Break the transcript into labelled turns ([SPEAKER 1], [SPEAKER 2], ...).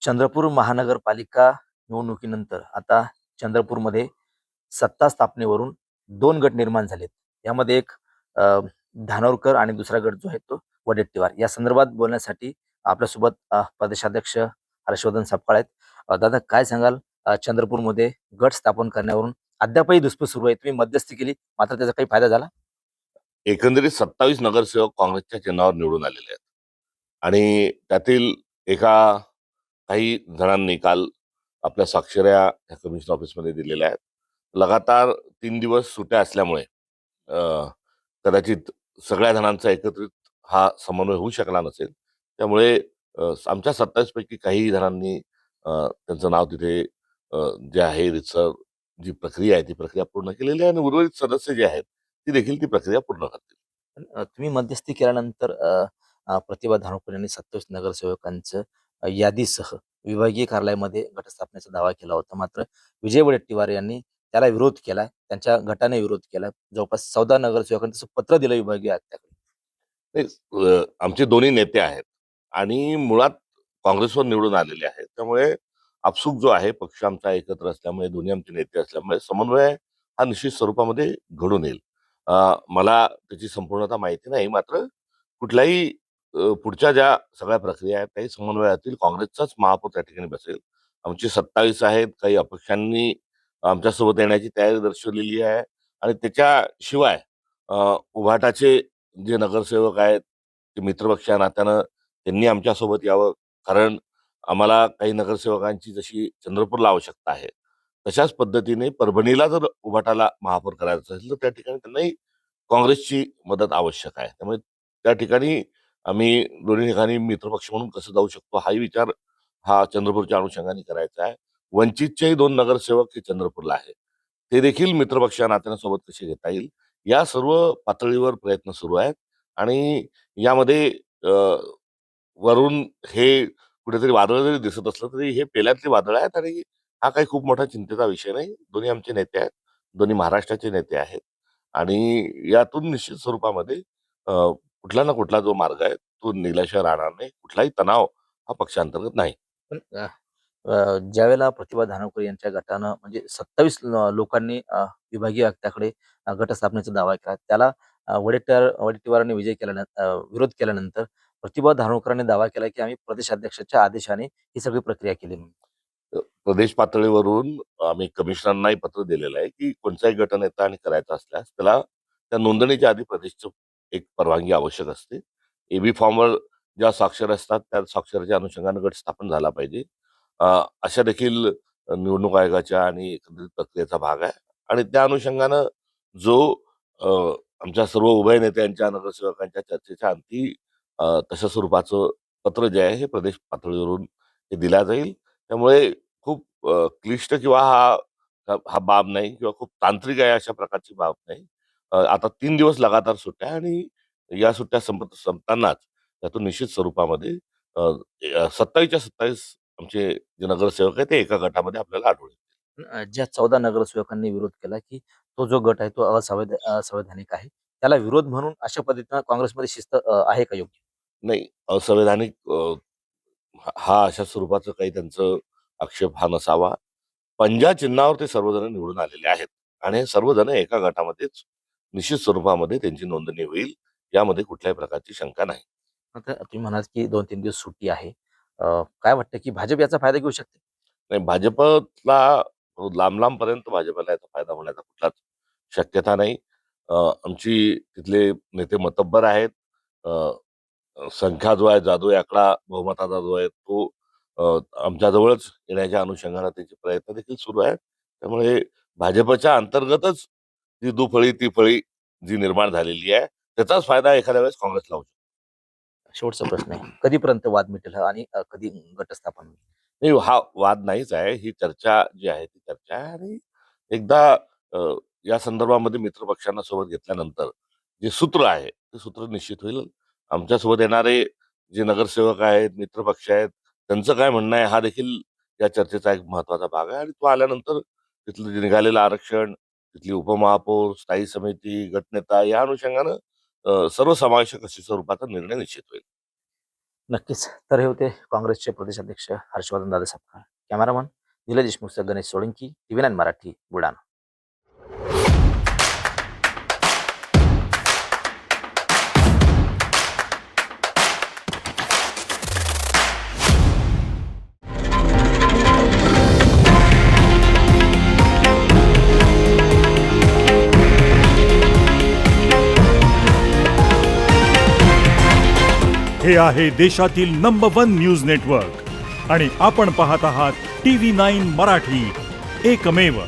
[SPEAKER 1] चंद्रपूर महानगरपालिका निवडणुकीनंतर आता चंद्रपूरमध्ये सत्ता स्थापनेवरून दोन गट निर्माण झालेत. यामध्ये एक अ, धानोरकर आणि दुसरा गट जो आहे तो वडेट्टीवार. या संदर्भात बोलण्यासाठी आपल्यासोबत प्रदेशाध्यक्ष हर्षवर्धन सपकाळ आहेत. दादा काय सांगाल, चंद्रपूरमध्ये गट स्थापन करण्यावरून अद्यापही धुसफूस सुरू आहे. तुम्ही मध्यस्थी केली, मात्र त्याचा काही फायदा झाला?
[SPEAKER 2] एकंदरीत 27 नगरसेवक काँग्रेसच्या चिन्हावर निवडून आलेले आहेत आणि त्यातील एका काही जणांनी काल आपल्या स्वाक्षऱ्या या कमिशन ऑफिसमध्ये दिलेल्या आहेत. लगातार 3 दिवस सुट्या असल्यामुळे अ, कदाचित सगळ्या जणांचा एकत्रित हा समन्वय होऊ शकला नसेल. त्यामुळे आमच्या 27 पैकी काही जणांनी त्यांचं नाव तिथे जे आहे रीतसर जी प्रक्रिया आहे ती प्रक्रिया पूर्ण केलेली आहे आणि उर्वरित सदस्य जे आहेत ती देखील ती प्रक्रिया पूर्ण करतील.
[SPEAKER 1] पण तुम्ही मध्यस्थी केल्यानंतर प्रतिभा धानोकर यांनी 27 नगरसेवकांचं यादीसह विभागीय कार्यालयामध्ये घटस्थापनेचा दावा केला होता. मात्र विजय वडेट्टीवार यांनी त्याला विरोध केला. त्यांच्या गटाने विरोध केला. जवळपास 14 नगरसेवकांनी तसं पत्र दिलं विभागीय आयुक्ताकडे.
[SPEAKER 2] नाही, आमचे दोन्ही नेते आहेत आणि मुळात काँग्रेसवर निवडून आलेले आहेत. त्यामुळे आपसूक जो आहे पक्ष आमचा एकत्र असल्यामुळे दोन्ही आमचे नेते असल्यामुळे समन्वय हा निश्चित स्वरूपामध्ये घडून येईल. मला त्याची संपूर्णता माहिती नाही. मात्र कुठल्याही पुढच्या ज्या सगळ्या प्रक्रिया आहेत त्याही समन्वयातील काँग्रेसचाच महापौर त्या ठिकाणी बसेल. आमची 27 आहेत. काही अपक्षांनी आमच्यासोबत येण्याची तयारी दर्शवलेली आहे आणि त्याच्याशिवाय उभाटाचे जे नगरसेवक आहेत ते मित्रपक्ष या नात्यानं त्यांनी आमच्यासोबत यावं. कारण आम्हाला काही नगरसेवकांची जशी चंद्रपूरला आवश्यकता आहे तशाच पद्धतीने परभणीला जर उभाटाला महापौर करायचं असेल तर त्या ठिकाणी त्यांनाही काँग्रेसची मदत आवश्यक आहे. त्यामुळे त्या ठिकाणी आम्ही दोन्ही ठिकाणी मित्रपक्ष म्हणून कसं जाऊ शकतो हाही विचार हा चंद्रपूरच्या अनुषंगाने करायचा आहे. वंचितचेही 2 नगरसेवक हे चंद्रपूरला आहे. ते देखील मित्रपक्ष या नात्यानं सोबत कसे घेता येईल या सर्व पातळीवर प्रयत्न सुरू आहेत आणि यामध्ये अ, वरून हे कुठेतरी वादळ जरी दिसत असलं तरी हे पेल्यातली वादळ आहेत आणि हा काही खूप मोठा चिंतेचा विषय नाही. दोन्ही आमचे नेते आहेत. दोन्ही महाराष्ट्राचे नेते आहेत आणि यातून निश्चित स्वरूपामध्ये कुठला ना कुठला जो मार्ग आहे तो निघल्याशिवाय राहणार नाही. कुठलाही तणाव हा पक्षांतर्गत नाही.
[SPEAKER 1] पण ज्यावेळेला प्रतिभा धानोकर यांच्या गटानं म्हणजे 27 लोकांनी विभागीय आयुक्ताकडे गटस्थापनेचा दावा केला. त्याला वडेट्टीवारांनी विरोध केल्यानंतर प्रतिभा धानोकरांनी दावा केला, की आम्ही प्रदेशाध्यक्षाच्या आदेशाने ही सगळी प्रक्रिया केली म्हणून.
[SPEAKER 2] प्रदेश पातळीवरून आम्ही कमिशनरनाही पत्र दिलेलं आहे, की कोणताही गटनेता आणि करायचा असल्यास त्याला त्या नोंदणीच्या आधी प्रदेशचं एक परवानगी आवश्यक असते. एबी फॉर्मवर ज्या स्वाक्षऱ्या असतात त्या स्वाक्षऱ्याच्या अनुषंगाने गट स्थापन झाला पाहिजे. अशा देखील निवडणूक आयोगाच्या आणि एकंदरीत प्रक्रियेचा भाग आहे आणि त्या अनुषंगानं जो अ, आमच्या सर्व उभय नेत्यांच्या नगरसेवकांच्या चर्चेच्या अंती तशा स्वरूपाचं पत्र जे आहे हे प्रदेश पातळीवरून हे दिलं जाईल. त्यामुळे खूप क्लिष्ट किंवा हा हा हा बाब नाही किंवा खूप तांत्रिक आहे अशा प्रकारची बाब नाही. आता 3 दिवस लगातार सुट्ट्या आणि या सुट्ट्या संपतानाच त्यातून निश्चित स्वरूपामध्ये 27च्या 27 आमचे जे नगरसेवक आहेत ते एका गटामध्ये आपल्याला आढळून येतील.
[SPEAKER 1] पण ज्या 14 नगरसेवकांनी विरोध केला, की तो जो गट आहे तो असंवैधानिक आहे. त्याला विरोध म्हणून अशा पद्धतीनं काँग्रेसमध्ये शिस्त आहे का योग्य?
[SPEAKER 2] नाही, असंवैधानिक हा अशा स्वरूपाचं काही त्यांचं आक्षेप हा नसावा. पंजा चिन्हावर ते सर्वजण निवडून आलेले आहेत आणि हे सर्वजण एका गटामध्येच निश्चित स्वरूपामध्ये त्यांची नोंदणी होईल. यामध्ये कुठल्याही प्रकारची शंका नाही.
[SPEAKER 1] आता तुम्ही म्हणालात, की 2-3 दिवस सुट्टी आहे. काय वाटतं, की भाजप याचा फायदा घेऊ शकते?
[SPEAKER 2] नाही, भाजपला लांब-लांबपर्यंत भाजपला याचा फायदा होण्याचा कुठलाच शक्यता नाही. आमची तिथले नेते मतब्बर आहेत. अ, संख्या जो आहे, जादू आकडा बहुमताचा जो आहे, तो आमच्या जवळच येण्याच्या अनुषंगाने त्याचे प्रयत्न देखील सुरू आहेत. त्यामुळे भाजपच्या अंतर्गतच जी दुफळी, तिफळी जी निर्माण झालेली आहे, त्याचाच फायदा एखाद्या वेळेस काँग्रेसला होऊ शकतो.
[SPEAKER 1] शेवटचा प्रश्न आहे. कधीपर्यंत वाद मिटेल हा आणि कधी घटस्थापन होईल?
[SPEAKER 2] नाही, हा वाद नाहीच आहे. ही चर्चा जी आहे ती चर्चा आहे आणि एकदा अ, या संदर्भामध्ये मित्रपक्षांना सोबत घेतल्यानंतर जे सूत्र आहे, ते सूत्र निश्चित होईल. आमच्यासोबत येणारे जे नगरसेवक आहेत, मित्रपक्ष आहेत, त्यांचं काय म्हणणं आहे हा देखील या चर्चेचा एक महत्त्वाचा भाग आहे आणि तो आल्यानंतर तिथलं जे निघालेलं आरक्षण, तिथली उपमहापौर, स्थायी समिती, गटनेता या अनुषंगानं सर्वसमावेशक अशा स्वरूपाचा निर्णय निश्चित होईल.
[SPEAKER 1] नक्कीच. तर हे होते काँग्रेसचे प्रदेशाध्यक्ष हर्षवर्धन दादा सपकाळ. कॅमेरामन निलेश देशमुखसह गणेश सोळंकी, TV9 मराठी, बुलढाणा.
[SPEAKER 3] हे आहे देशातील नंबर 1 न्यूज नेटवर्क आणि आपण पाहत आहात TV9 मराठी, एकमेव.